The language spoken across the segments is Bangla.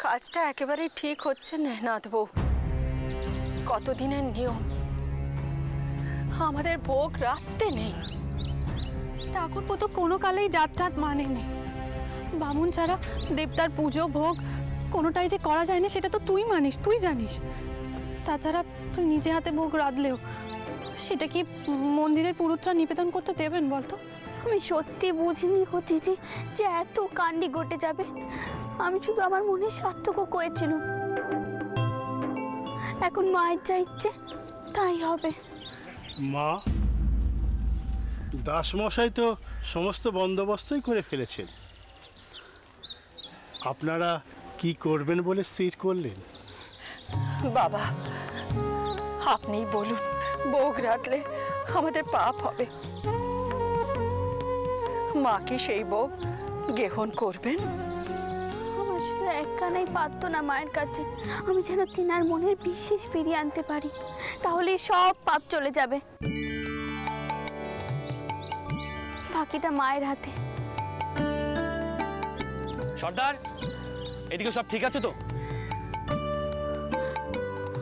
কাজটা একেবারেই ঠিক হচ্ছে না নাথ বউ। কতদিনের নিয়ম, আমাদের ভোগ রাখতে নেই। ঠাকুরপো তো কোনো কালেই জাত টাত মানেনি। বামুন ছাড়া দেবতার পুজো ভোগ কোনোটাই যে করা যায় না সেটা তো তুই মানিস, তুই জানিস। তাছাড়া তুই নিজে হাতে ভোগ রাঁধলেও সেটা কি মন্দিরের পুরুতরা নিবেদন করতে দেবেন বলতো? আমি সত্যি বুঝিনি গো দিদি যে এত কাণ্ডি ঘটে যাবে। আমি শুধু আমার মনে সার্থক করেছিল, এখন মায়ের যা ইচ্ছে তাই হবে। মা, দাসমশাই তো সমস্ত বন্দোবস্তই করে ফেলেছেন। আপনারা কি করবেন বলে স্থির করলেন? বাবা আপনিই বলুন, ভোগ রাঁধলে আমাদের পাপ হবে। মা কি সেই ভোগ গ্রহণ করবেন? আমার শুধু একখানাই পারতো না মায়ের কাছে, আমি যেন তিনার মনের বিশ্বাস ফিরিয়ে আনতে পারি, তাহলে সব পাপ চলে যাবে। বাকিটা মায়ের হাতে। সর্দার, এদিকে সব ঠিক আছে তো?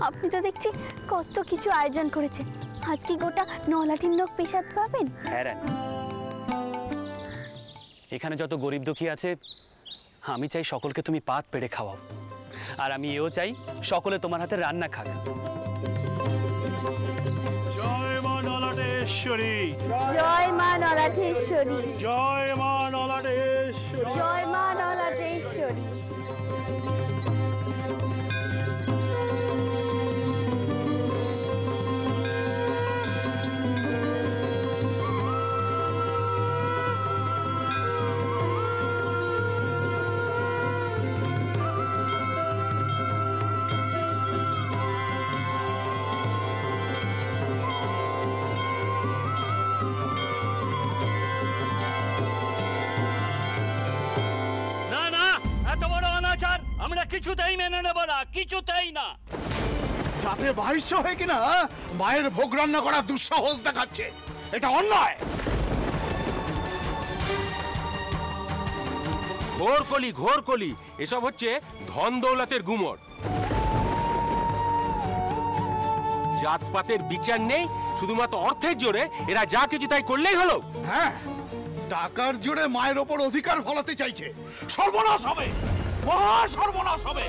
আপনি তো দেখছি কত কিছু আয়োজন করেছে। আজ কি গোটা নলাটির নখ পেশাদ পাবেন? হ্যাঁ রানী, এখানে যত গরিব দুঃখী আছে আমি চাই সকলকে তুমি পাত পেড়ে খাওয়াও, আর আমি এও চাই সকলে তোমার হাতে রান্না খাক। জয় মা নলাটেশ্বরী, জয় মা নলাটেশ্বরী, জয় মা নলাটেশ্বরী, জয় মা নলাটেশ্বরী। আমরা কিছুতেই মেনে নেব না, কিছুতেই না। যাতে বাহিষ্য হয়ে কিনা মায়ের ভোগ রান্না করার দুঃসাহস দেখাচ্ছে, এটা অন্যায়। ঘোর কলি এসব হচ্ছে ধন দৌলতের গুমর। জাতপাতের বিচার নেই, শুধুমাত্র অর্থের জোরে এরা যা কিছু তাই করলেই হলো। হ্যাঁ, টাকার জোরে মায়ের ওপর অধিকার ফলাতে চাইছে। সর্বনাশ হবে, মহা সর্বনাশ হবে।